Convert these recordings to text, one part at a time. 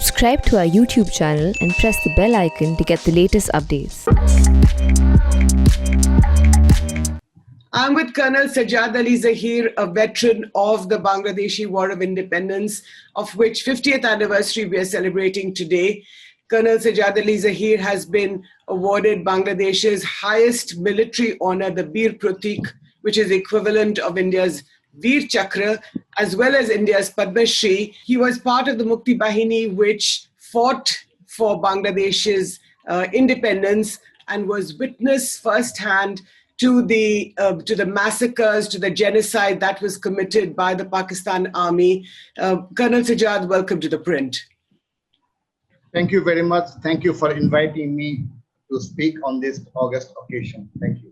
Subscribe to our YouTube channel and press the bell icon to get the latest updates. I'm with Col Sajjad Ali Zahir, a veteran of the Bangladeshi War of Independence, of which 50th anniversary we are celebrating today. Col Sajjad Ali Zahir has been awarded Bangladesh's highest military honor, the Bir Pratik, which is equivalent of India's Veer Chakra, as well as India's Padma Shri. He was part of the Mukti Bahini, which fought for Bangladesh's independence and was witness firsthand to the massacres, to the genocide that was committed by the Pakistan Army. Col Sajjad, welcome to ThePrint. Thank you very much. Thank you for inviting me to speak on this August occasion. Thank you.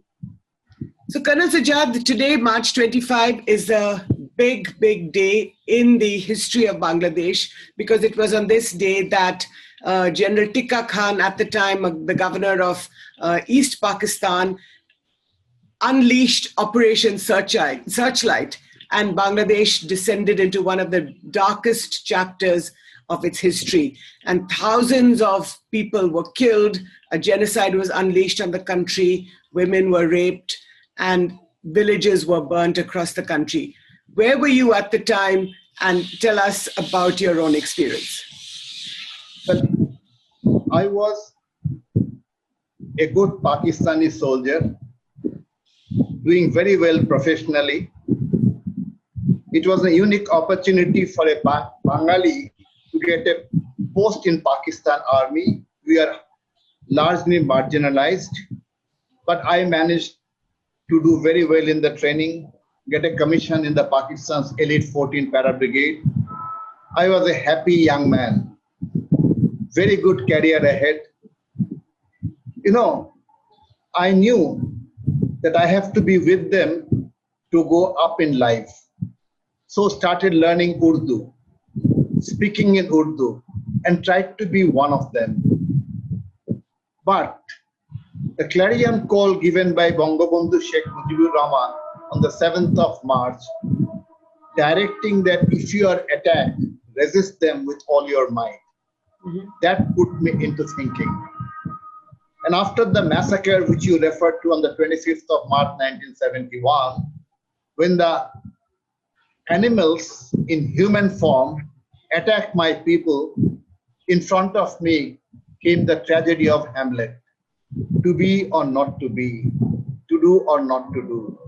So, Col Sajjad, today, March 25, is a big, big day in the history of Bangladesh, because it was on this day that Gen Tikka Khan, at the time the governor of East Pakistan, unleashed Operation Searchlight, and Bangladesh descended into one of the darkest chapters of its history. And thousands of people were killed. A genocide was unleashed on the country. Women were raped, and villages were burnt across the country. Where were you at the time? And tell us about your own experience. Well, I was a good Pakistani soldier, doing very well professionally. It was a unique opportunity for a Bengali to get a post in Pakistan Army. We are largely marginalized, but I managed to do very well in the training, get a commission in the Pakistan's Elite 14 Para Brigade. I was a happy young man, very good career ahead. You know, I knew that I have to be with them to go up in life. So started learning Urdu, speaking in Urdu, and tried to be one of them. But the clarion call given by Bangabandhu Sheikh Mujibur Rahman on the 7th of March, directing that if you are attacked, resist them with all your might. That put me into thinking. And after the massacre, which you referred to on the 25th of March 1971, when the animals in human form attacked my people, in front of me came the tragedy of Hamlet. To be or not to be, to do or not to do.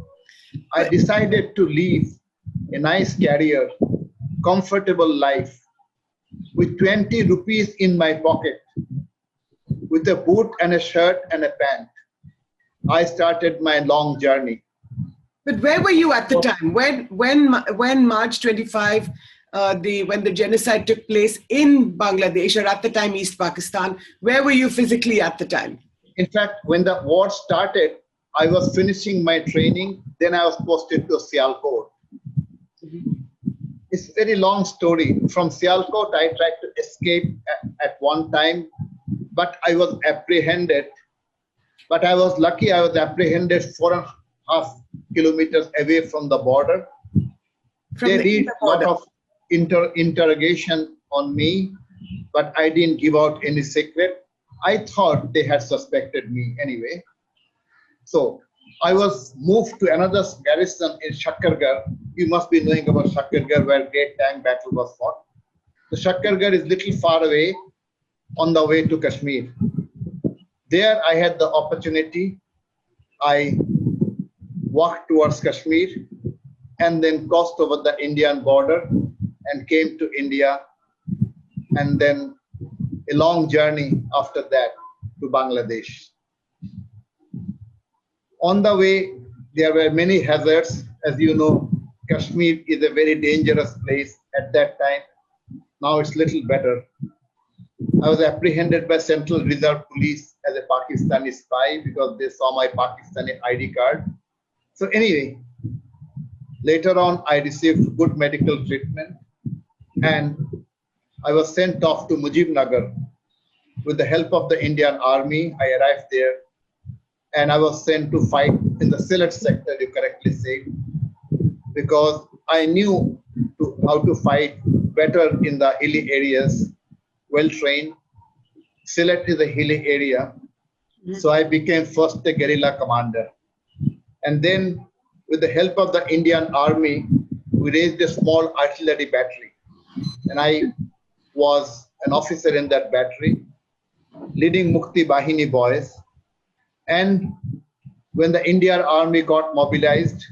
I decided to live a nice career, comfortable life, with 20 rupees in my pocket, with a boot and a shirt and a pant. I started my long journey. But where were you at the time? When March 25, when the genocide took place in Bangladesh, or at the time East Pakistan, where were you physically at the time? In fact, when the war started, I was finishing my training. Then I was posted to Sialkot. It's a very long story. From Sialkot, I tried to escape at one time, but I was apprehended. But I was lucky, I was apprehended 4.5 kilometers away from the border. They did a lot of interrogation on me, but I didn't give out any secret. I thought they had suspected me anyway. So I was moved to another garrison in Shakkargarh. You must be knowing about Shakkargarh, where great tank battle was fought. The Shakkargarh is little far away on the way to Kashmir. There I had the opportunity. I walked towards Kashmir and then crossed over the Indian border and came to India, and then a long journey after that to Bangladesh. On the way, there were many hazards. As you know, Kashmir is a very dangerous place at that time. Now it's little better. I was apprehended by Central Reserve Police as a Pakistani spy because they saw my Pakistani ID card. So anyway, later on, I received good medical treatment, and I was sent off to Mujibnagar. With the help of the Indian Army, I arrived there, and I was sent to fight in the Sylhet sector, you correctly said, because I knew how to fight better in the hilly areas well trained. Sylhet is a hilly area. So I became first a guerrilla commander. And then with the help of the Indian Army, we raised a small artillery battery. And I was an officer in that battery, leading Mukti Bahini boys. And when the Indian Army got mobilized,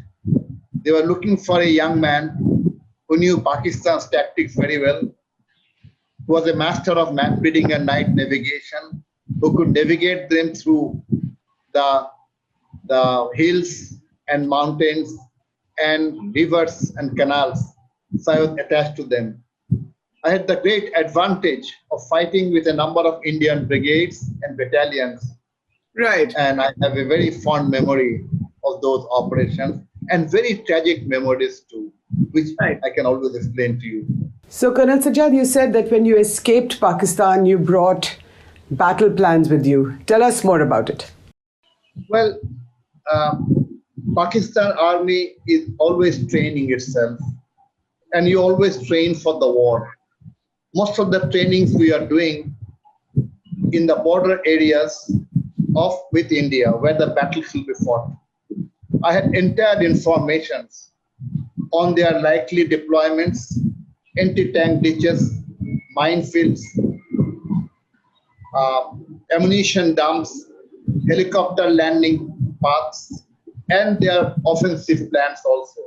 they were looking for a young man who knew Pakistan's tactics very well, who was a master of map reading and night navigation, who could navigate them through the hills and mountains and rivers and canals. So I was attached to them. I had the great advantage of fighting with a number of Indian brigades and battalions. Right. And I have a very fond memory of those operations and very tragic memories too, which I can always explain to you. So, Colonel Sajjad, you said that when you escaped Pakistan, you brought battle plans with you. Tell us more about it. Well, Pakistan Army is always training itself, and you always train for the war. Most of the trainings we are doing in the border areas with India, where the battles will be fought. I had entire informations on their likely deployments, anti-tank ditches, minefields, ammunition dumps, helicopter landing paths, and their offensive plans also.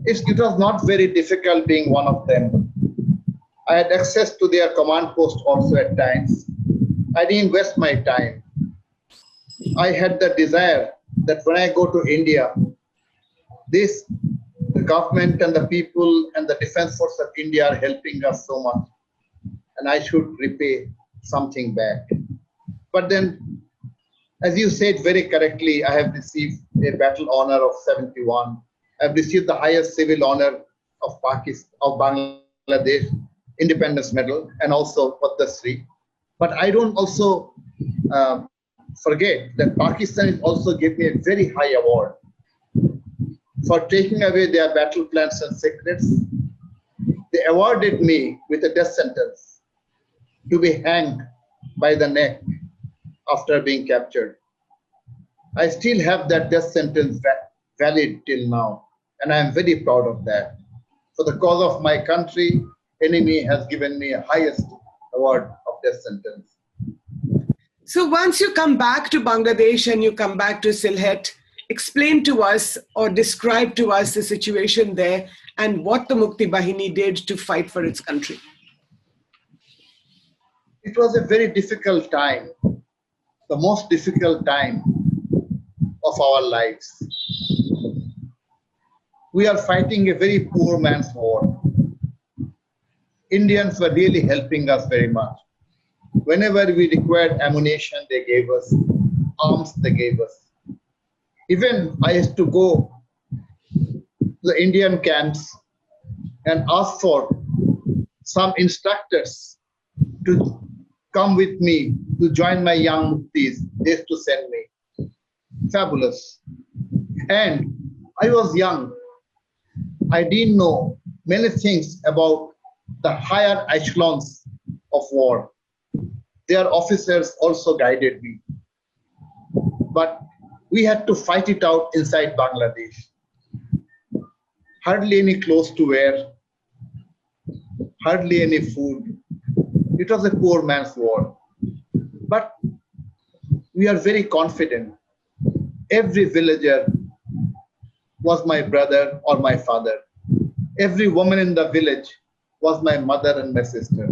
It was not very difficult being one of them. I had access to their command post also at times. I didn't waste my time. I had the desire that when I go to India, the government and the people and the Defense Force of India are helping us so much, and I should repay something back. But then, as you said very correctly, I have received a battle honor of 71. I've received the highest civil honor of Bangladesh, Independence Medal, and also Padma Shri. But I don't also forget that Pakistan is also gave me a very high award for taking away their battle plans and secrets. They awarded me with a death sentence to be hanged by the neck after being captured. I still have that death sentence valid till now, and I am very proud of that. For the cause of my country, enemy has given me a highest award of death sentence. So once you come back to Bangladesh and you come back to Sylhet, explain to us or describe to us the situation there and what the Mukti Bahini did to fight for its country. It was a very difficult time, the most difficult time of our lives. We are fighting a very poor man's war. Indians were really helping us very much. Whenever we required ammunition, they gave us, arms they gave us. Even I used to go to the Indian camps and ask for some instructors to come with me to join my young muftis. They used to send me. Fabulous. And I was young. I didn't know many things about the higher echelons of war. Their officers also guided me. But we had to fight it out inside Bangladesh. Hardly any clothes to wear, hardly any food. It was a poor man's war. But we are very confident. Every villager was my brother or my father. Every woman in the village was my mother and my sister.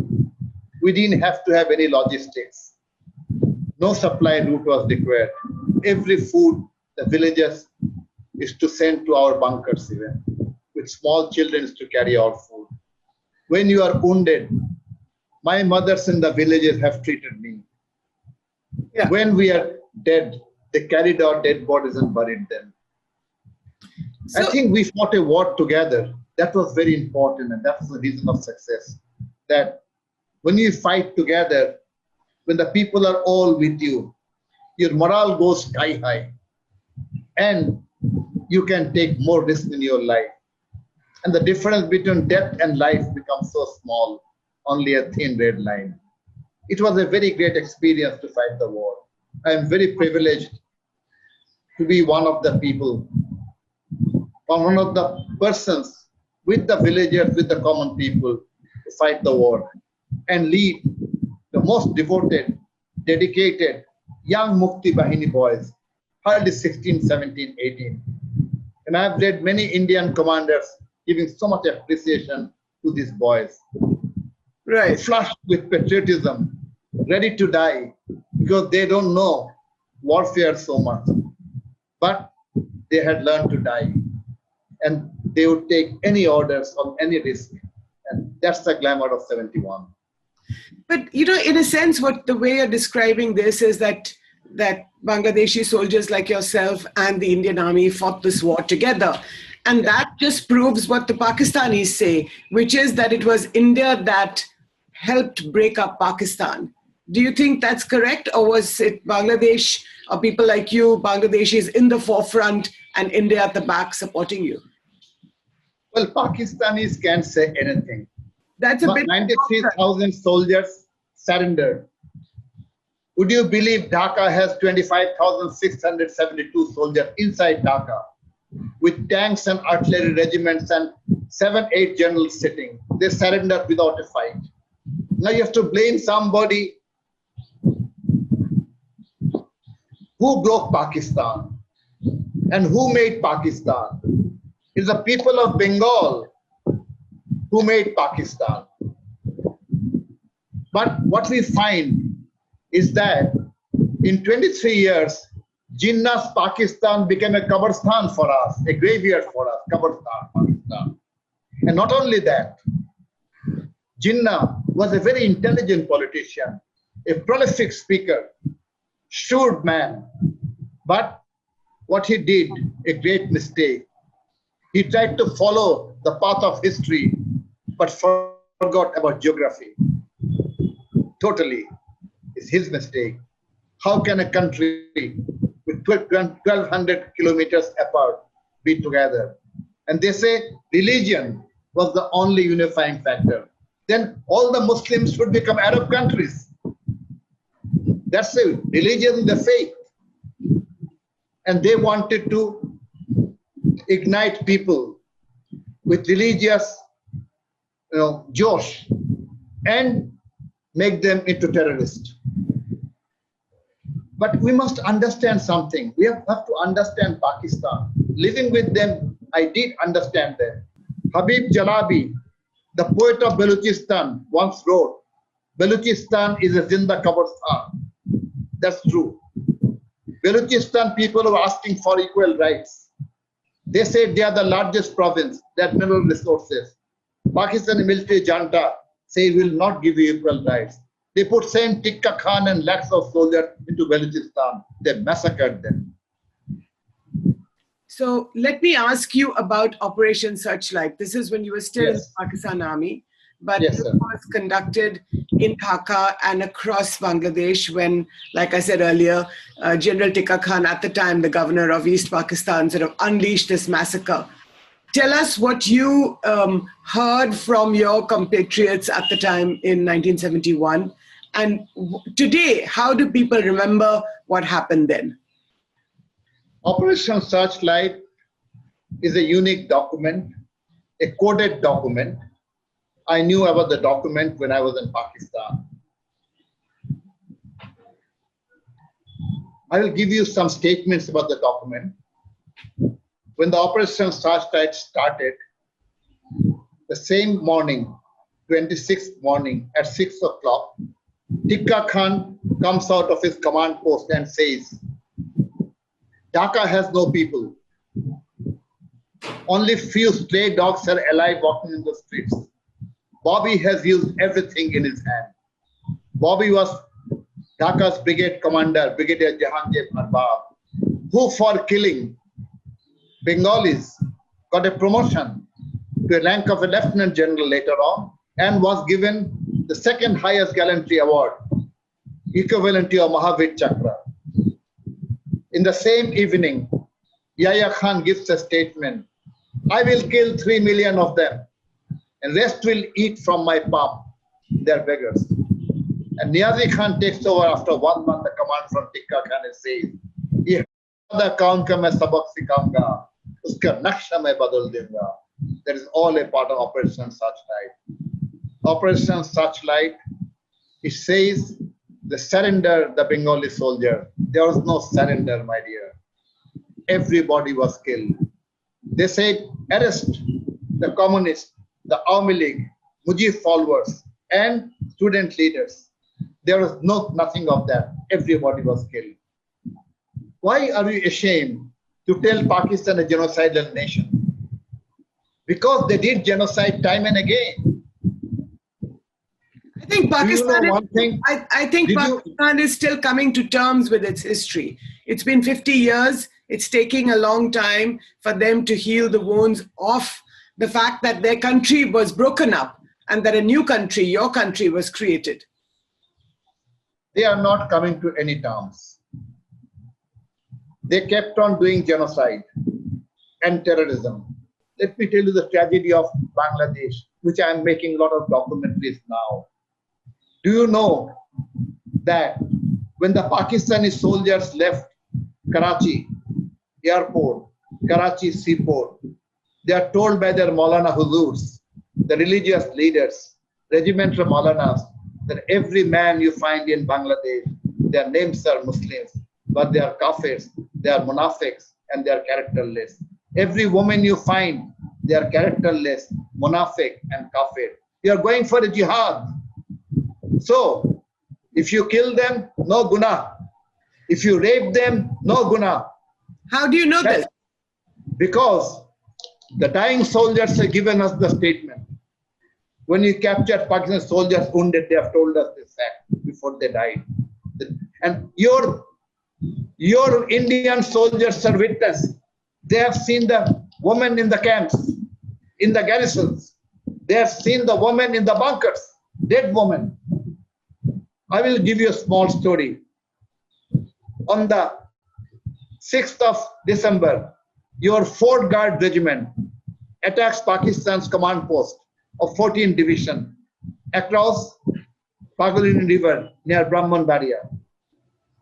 We didn't have to have any logistics. No supply route was required. Every food the villagers is to send to our bunkers even. With small children is to carry our food. When you are wounded, my mothers in the villages have treated me. Yeah. When we are dead, they carried our dead bodies and buried them. So, I think we fought a war together. That was very important, and that was the reason of success. That when you fight together, when the people are all with you, your morale goes sky high, and you can take more risk in your life. And the difference between death and life becomes so small. only a thin red line. It was a very great experience to fight the war. I am very privileged to be one of the people, or one of the persons with the villagers, with the common people to fight the war and lead the most devoted, dedicated young Mukti Bahini boys, hardly 16, 17, 18. And I have read many Indian commanders giving so much appreciation to these boys. Right. Flushed with patriotism, ready to die because they don't know warfare so much. But they had learned to die. And they would take any orders on any risk. And that's the glamour of 71. But, in a sense, the way you're describing this is that Bangladeshi soldiers like yourself and the Indian army fought this war together. And that just proves what the Pakistanis say, which is that it was India that helped break up Pakistan. Do you think that's correct? Or was it Bangladesh, or people like you, Bangladeshis, in the forefront and India at the back supporting you? Well, Pakistanis can't say anything. That's a bit... 93,000 soldiers surrendered. Would you believe Dhaka has 25,672 soldiers inside Dhaka, with tanks and artillery regiments and 7-8 generals sitting? They surrendered without a fight. Now you have to blame somebody who broke Pakistan and who made Pakistan. It's the people of Bengal who made Pakistan. But what we find is that in 23 years, Jinnah's Pakistan became a Qabristan for us, a graveyard for us, Qabristan, Pakistan. And not only that, Jinnah was a very intelligent politician, a prolific speaker, shrewd man. But what he did, a great mistake. He tried to follow the path of history, but forgot about geography. Totally. It's his mistake. How can a country with 1,200 kilometers apart be together? And they say religion was the only unifying factor. Then all the Muslims should become Arab countries. That's the religion, the faith. And they wanted to ignite people with religious josh and make them into terrorists. But we must understand something. We have to understand Pakistan. Living with them, I did understand them. Habib Jalabi, the poet of Balochistan, once wrote, Balochistan is a Zinda Qabristan. That's true. Balochistan people are asking for equal rights. They say they are the largest province, they have mineral resources. Pakistani military junta say will not give you equal rights. They put Gen Tikka Khan and lakhs of soldiers into Balochistan. They massacred them. So let me ask you about Operation Searchlight. This is when you were still in the Pakistan Army, but it was conducted in Dhaka and across Bangladesh when, like I said earlier, General Tikka Khan, at the time the governor of East Pakistan, sort of unleashed this massacre. Tell us what you heard from your compatriots at the time in 1971. And today, how do people remember what happened then? Operation Searchlight is a unique document, a coded document. I knew about the document when I was in Pakistan. I will give you some statements about the document. When the Operation Searchlight started, the same morning, 26th morning at 6 o'clock, Tikka Khan comes out of his command post and says, Dhaka has no people. Only few stray dogs are alive walking in the streets. Bobby has used everything in his hand. Bobby was Dhaka's brigade commander, Brigadier Jahangir Arbab, who for killing Bengalis got a promotion to a rank of a lieutenant general later on and was given the second highest gallantry award, equivalent to a Mahavir Chakra. In the same evening, Yahya Khan gives a statement, I will kill 3 million of them and rest will eat from my palm. They're beggars. And Niazi Khan takes over after 1 month the command from Tikka Khan and says, "Ye hada kaun ka main sabak sikaunga, uska naksha main badal dunga." That is all a part of Operation Searchlight. Operation Searchlight, it says the surrender the Bengali soldier. There was no surrender, my dear. Everybody was killed. They said, arrest the communists, the Army League, Mujib followers, and student leaders. There was nothing of that. Everybody was killed. Why are you ashamed to tell Pakistan a genocidal nation? Because they did genocide time and again. I think Pakistan, one thing? I think Pakistan is still coming to terms with its history. It's been 50 years. It's taking a long time for them to heal the wounds of the fact that their country was broken up and that a new country, your country, was created. They are not coming to any terms. They kept on doing genocide and terrorism. Let me tell you the tragedy of Bangladesh, which I am making a lot of documentaries now. Do you know that when the Pakistani soldiers left Karachi airport, Karachi seaport, they are told by their Maulana Huzurs, the religious leaders, regimental Maulanas, that every man you find in Bangladesh, their names are Muslims, but they are kafirs, they are munafiqs, and they are characterless. Every woman you find, they are characterless, munafiq, and kafir. You are going for a jihad. So, if you kill them, no guna. If you rape them, no guna. How do you know this? Because the dying soldiers have given us the statement. When you captured Pakistan soldiers wounded, they have told us this fact before they died. And your Indian soldiers are witness. They have seen the women in the camps, in the garrisons. They have seen the women in the bunkers, dead women. I will give you a small story. On the 6th of December, your 4th Guard Regiment attacks Pakistan's command post of 14th Division across Pagolini River near Brahmanbaria.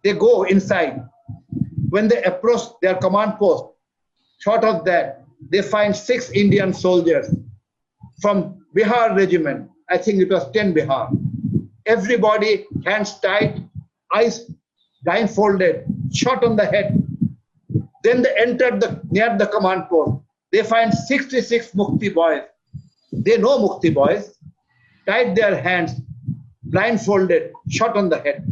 They go inside. When they approach their command post, short of that, they find 6 Indian soldiers from Bihar regiment. I think it was 10 Bihar. Everybody hands tied, eyes blindfolded, shot on the head. Then they entered near the command post. They find 66 Mukti boys. They know Mukti boys. Tied their hands, blindfolded, shot on the head.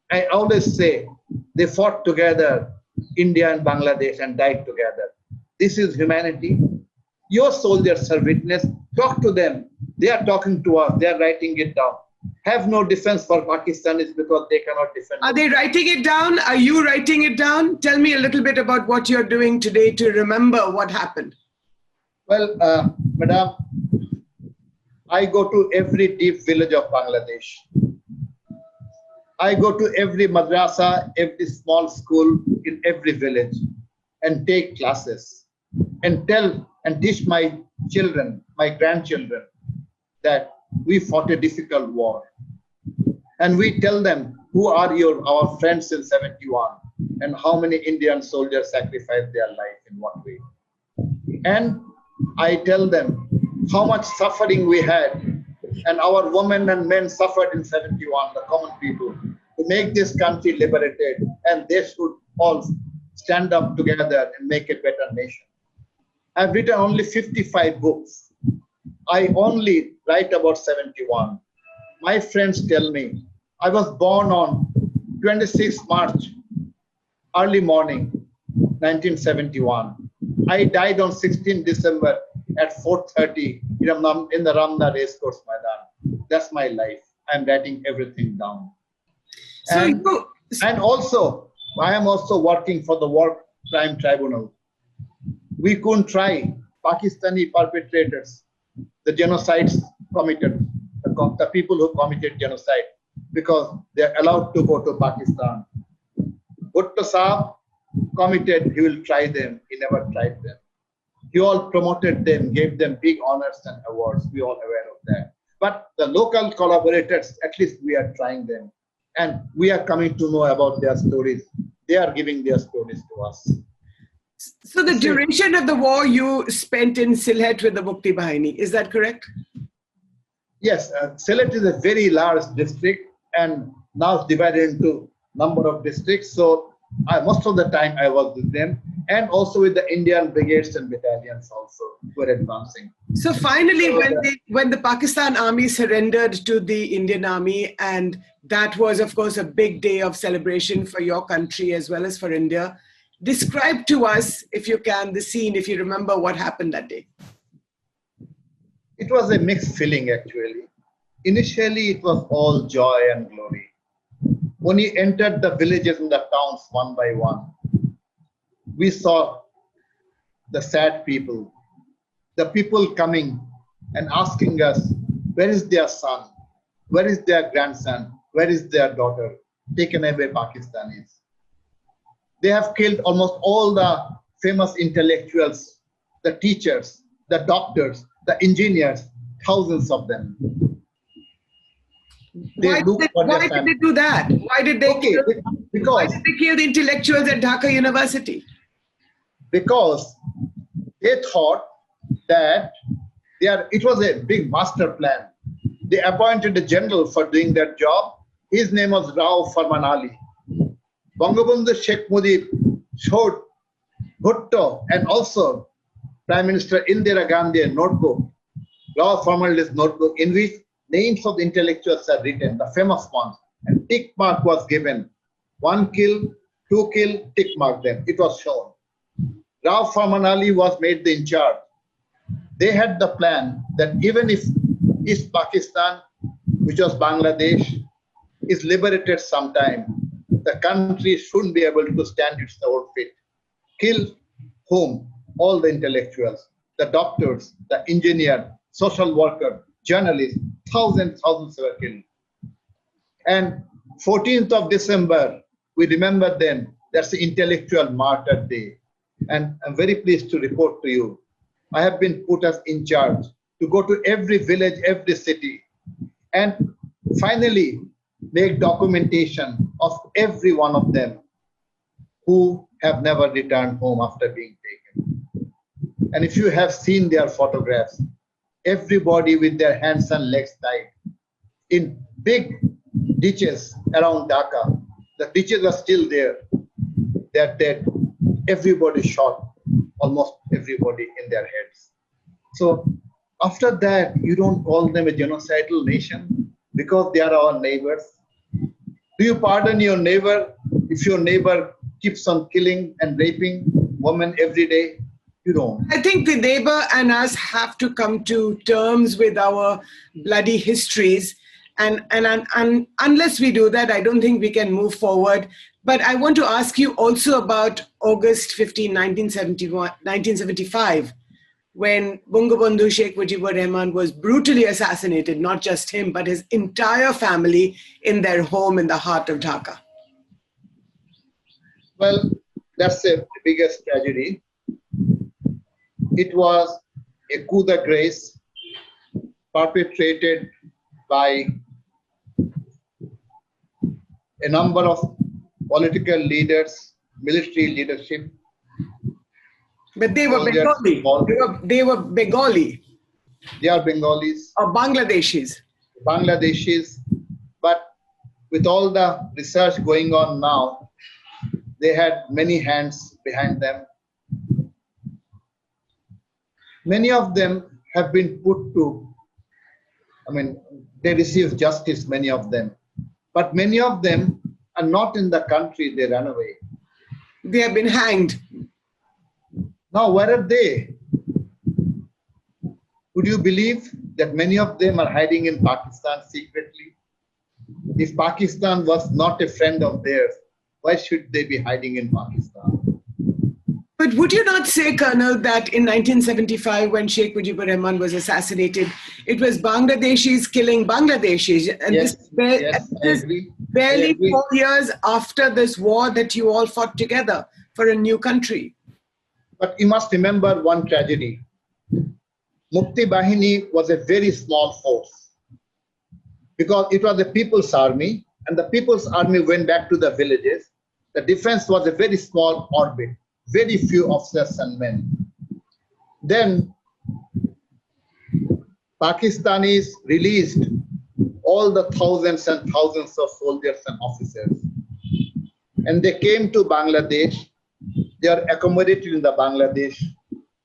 I always say they fought together, India and Bangladesh, and died together. This is humanity. Your soldiers are witness. Talk to them. They are talking to us. They are writing it down. Have no defense for Pakistanis because they cannot defend. Are they writing it down? Are you writing it down? Tell me a little bit about what you're doing today to remember what happened. Well, Madam, I go to every deep village of Bangladesh. I go to every madrasa, every small school in every village and take classes and teach my children, my grandchildren, that we fought a difficult war. And we tell them who are our friends in 71 and how many Indian soldiers sacrificed their life in what way. And I tell them how much suffering we had and our women and men suffered in 71, the common people, to make this country liberated, and they should all stand up together and make a better nation. I've written only 55 books. I only write about 71. My friends tell me, I was born on 26 March, early morning, 1971. I died on 16 December at 4:30 in the Ramna Racecourse Maidan. That's my life. I'm writing everything down. And also, I am also working for the War Crime Tribunal. We couldn't try Pakistani perpetrators, the genocides committed, the people who committed genocide, because they're allowed to go to Pakistan. Bhutto Saab committed, he will try them. He never tried them. He all promoted them, gave them big honors and awards. We all aware of that. But the local collaborators, at least we are trying them. And we are coming to know about their stories. They are giving their stories to us. So the duration of the war you spent in Sylhet with the Mukti Bahini, is that correct? Yes, Sylhet is a very large district and now it's divided into number of districts. So most of the time I was with them and also with the Indian brigades and battalions also who were advancing. So finally, when the Pakistan Army surrendered to the Indian Army, and that was, of course, a big day of celebration for your country as well as for India, describe to us, if you can, the scene, if you remember what happened that day. It was a mixed feeling, actually. Initially, it was all joy and glory. When we entered the villages and the towns one by one, we saw the sad people, the people coming and asking us, where is their son? Where is their grandson? Where is their daughter? Taken away Pakistanis. They have killed almost all the famous intellectuals, the teachers, the doctors, the engineers, thousands of them. Why did they do that? Why did they kill the intellectuals at Dhaka University? Because they thought that it was a big master plan. They appointed a general for doing that job. His name was Rao Farman Ali. Bangabandhu Sheikh Modi showed Bhutto and also Prime Minister Indira Gandhi a notebook, Rao Farman Ali's notebook, in which names of the intellectuals are written, the famous ones, and tick mark was given. 1 kill, 2 kill, tick mark them. It was shown. Rao Farman Ali was made the in charge. They had the plan that even if East Pakistan, which was Bangladesh, is liberated sometime, the country shouldn't be able to stand its own feet. Kill whom? All the intellectuals, the doctors, the engineer, social worker, journalists, thousands were killed. And 14th of December, we remember them. That's the Intellectual Martyr Day. And I'm very pleased to report to you, I have been put as in charge to go to every village, every city, and finally make documentation of every one of them who have never returned home after being taken. And if you have seen their photographs, everybody with their hands and legs tied in big ditches around Dhaka. The ditches are still there. They're dead. Everybody shot, almost everybody in their heads. So after that, you don't call them a genocidal nation because they are our neighbors. Do you pardon your neighbor if your neighbor keeps on killing and raping women every day? You don't. I think the neighbor and us have to come to terms with our bloody histories. And unless we do that, I don't think we can move forward. But I want to ask you also about August 15, 1975, when Bangabandhu Sheikh Mujibur Rahman was brutally assassinated, not just him, but his entire family in their home in the heart of Dhaka. Well, that's the biggest tragedy. It was a coup de grace perpetrated by a number of political leaders, military leadership. But they were Bengali. They were Bengali. They are Bengalis. Or Bangladeshis. Bangladeshis. But with all the research going on now, they had many hands behind them. Many of them have been put to, they received justice, many of them. But many of them are not in the country, they ran away. They have been hanged. Now, where are they? Would you believe that many of them are hiding in Pakistan secretly? If Pakistan was not a friend of theirs, why should they be hiding in Pakistan? But would you not say, Colonel, that in 1975, when Sheikh Mujibur Rahman was assassinated, it was Bangladeshis killing Bangladeshis? And yes, this is barely 4 years after this war that you all fought together for a new country. But you must remember one tragedy. Mukti Bahini was a very small force. because it was the People's Army, and the People's Army went back to the villages. The defense was a very small orbit, very few officers and men. Then Pakistanis released all the thousands and thousands of soldiers and officers. And they came to Bangladesh. They are accommodated in the Bangladesh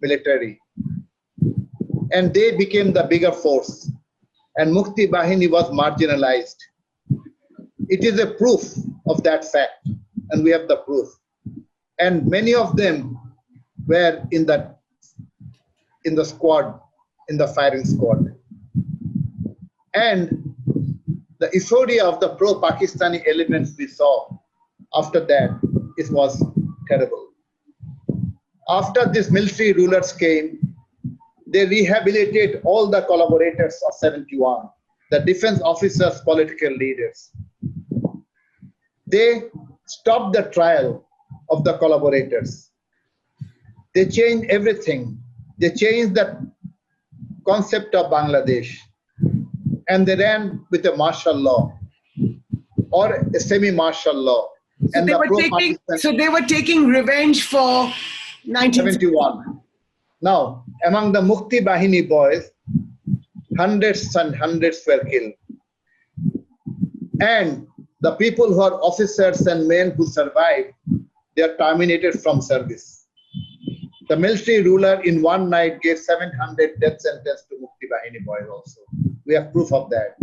military. And they became the bigger force. And Mukti Bahini was marginalized. It is a proof of that fact. And we have the proof. And many of them were in the squad, in the firing squad. And the euphoria of the pro-Pakistani elements we saw after that, it was terrible. After these military rulers came, they rehabilitated all the collaborators of 71, the defense officers, political leaders. They stopped the trial of the collaborators. They changed everything. They changed the concept of Bangladesh, and they ran with a martial law or a semi-martial law. So, and they were taking revenge for 1971. Now, among the Mukti Bahini boys, hundreds and hundreds were killed. And the people who are officers and men who survived, they are terminated from service. The military ruler in one night gave 700 death sentences to Mukti Bahini boys also. We have proof of that.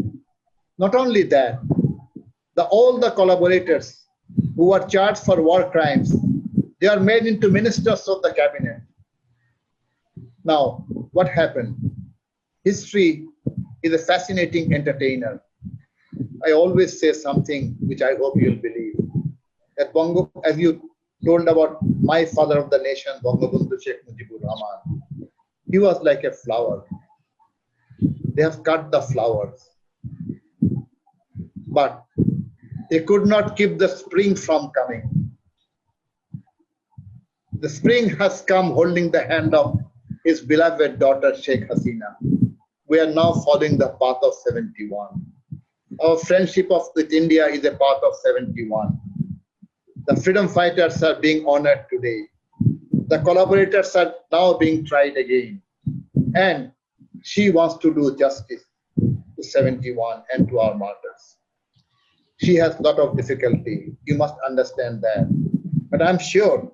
Not only that, all the collaborators who were charged for war crimes, they are made into ministers of the cabinet. Now, what happened? History is a fascinating entertainer. I always say something which I hope you'll believe. That Bongo, as you told about my father of the nation, Bangabandhu Sheikh Mujibur Rahman, he was like a flower. They have cut the flowers. But they could not keep the spring from coming. The spring has come holding the hand of his beloved daughter, Sheikh Hasina. We are now following the path of 71. Our friendship with India is a path of 71. The freedom fighters are being honored today. The collaborators are now being tried again. And she wants to do justice to 71 and to our martyrs. She has a lot of difficulty. You must understand that. But I'm sure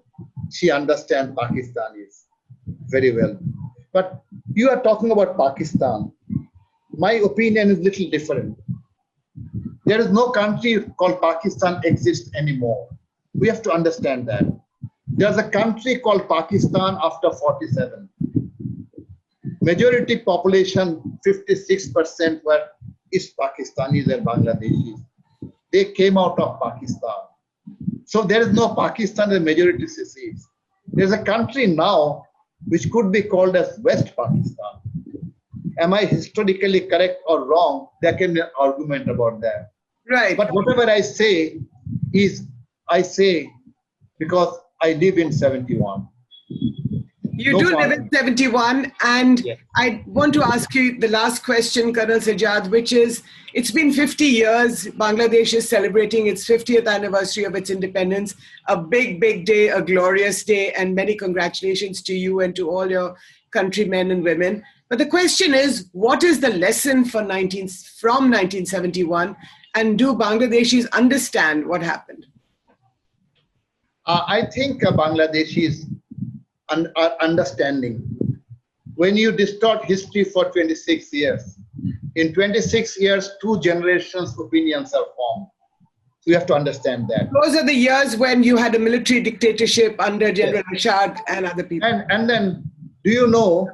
she understands Pakistanis very well. But you are talking about Pakistan. My opinion is a little different. There is no country called Pakistan exists anymore. We have to understand that. There's a country called Pakistan after 47. Majority population, 56% were East Pakistanis and Bangladeshis. They came out of Pakistan. So there is no Pakistan as majority secedes. There's a country now which could be called as West Pakistan. Am I historically correct or wrong? There can be an argument about that. Right. But whatever I say is, I say because I live in 71. You do live in 71, and yes. I want to ask you the last question, Colonel Sajjad, which is, it's been 50 years, Bangladesh is celebrating its 50th anniversary of its independence, a big, big day, a glorious day, and many congratulations to you and to all your countrymen and women. But the question is, what is the lesson from 1971, and do Bangladeshis understand what happened? I think Bangladeshis are understanding. When you distort history for 26 years, in 26 years, 2 generations' opinions are formed. So you have to understand that. Those are the years when you had a military dictatorship under General Rashad and other people. And then, do you know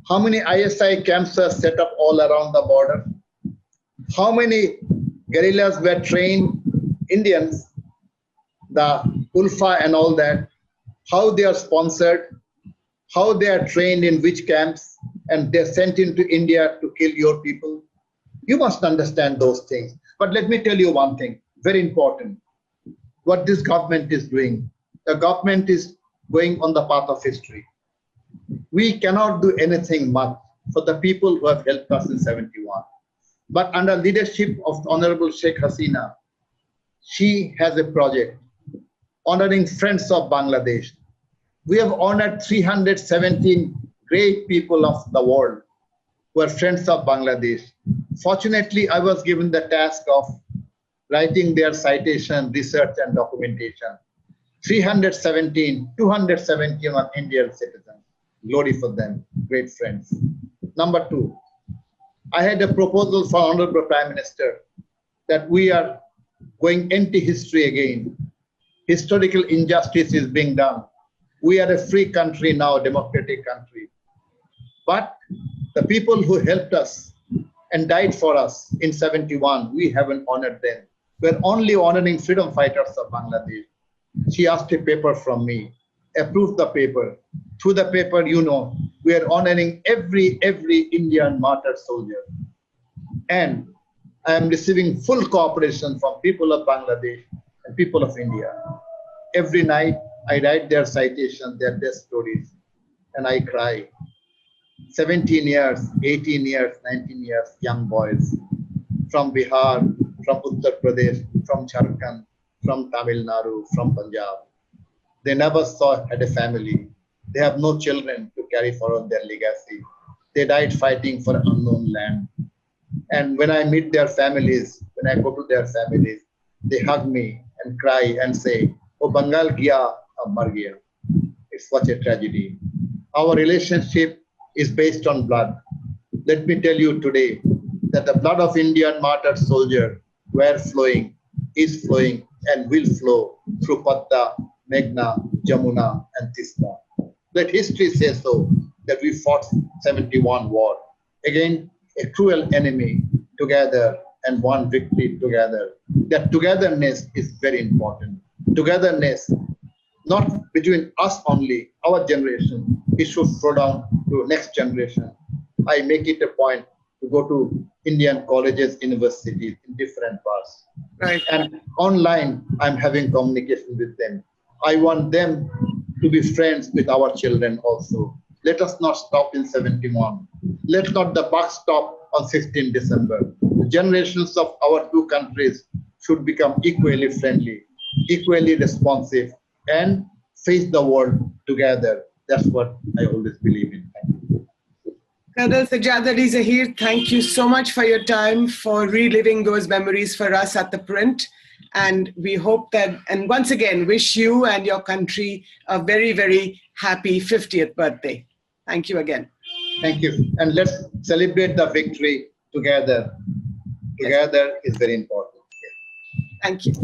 how many ISI camps were set up all around the border? How many guerrillas were trained, Indians, the Ulfa and all that, how they are sponsored, how they are trained in which camps, and they're sent into India to kill your people. You must understand those things. But let me tell you one thing, very important. What this government is doing, the government is going on the path of history. We cannot do anything much for the people who have helped us in 71. But under leadership of Honorable Sheikh Hasina, she has a project honoring friends of Bangladesh. We have honored 317 great people of the world who are friends of Bangladesh. Fortunately, I was given the task of writing their citation, research, and documentation. 317, 271 Indian citizens. Glory for them, great friends. Number two, I had a proposal for Honorable Prime Minister that we are going anti-history again. Historical injustice is being done. We are a free country now, a democratic country. But the people who helped us and died for us in 71, we haven't honored them. We're only honoring freedom fighters of Bangladesh. She asked a paper from me, approved the paper. Through the paper, you know, we are honoring every Indian martyr soldier. And I am receiving full cooperation from people of Bangladesh and people of India. Every night, I write their citation, their death stories, and I cry. 17 years, 18 years, 19 years, young boys from Bihar, from Uttar Pradesh, from Jharkhand, from Tamil Nadu, from Punjab. They never had a family. They have no children to carry forward their legacy. They died fighting for unknown land. And when I meet their families, when I go to their families, they hug me and cry and say, "Oh, Bengal gya, ab mar gaya." It's such a tragedy. Our relationship is based on blood. Let me tell you today that the blood of Indian martyred soldier were flowing, is flowing, and will flow through Padma, Meghna, Jamuna, and Teesta. Let history say so, that we fought 71 war. Again, a cruel enemy together and won victory together. That togetherness is very important. Togetherness, not between us only, our generation, it should flow down to next generation. I make it a point to go to Indian colleges, universities in different parts. Right. And online, I'm having communication with them. I want them to be friends with our children also. Let us not stop in 71. Let not the buck stop on 16 December. The generations of our two countries should become equally friendly, equally responsive, and face the world together. That's what I always believe in. Thank you. Colonel Sajjad Ali Zahir, thank you so much for your time, for reliving those memories for us at ThePrint. And we hope that, and once again, wish you and your country a very, very happy 50th birthday. Thank you again. Thank you. And let's celebrate the victory together. Together is very important. Thank you.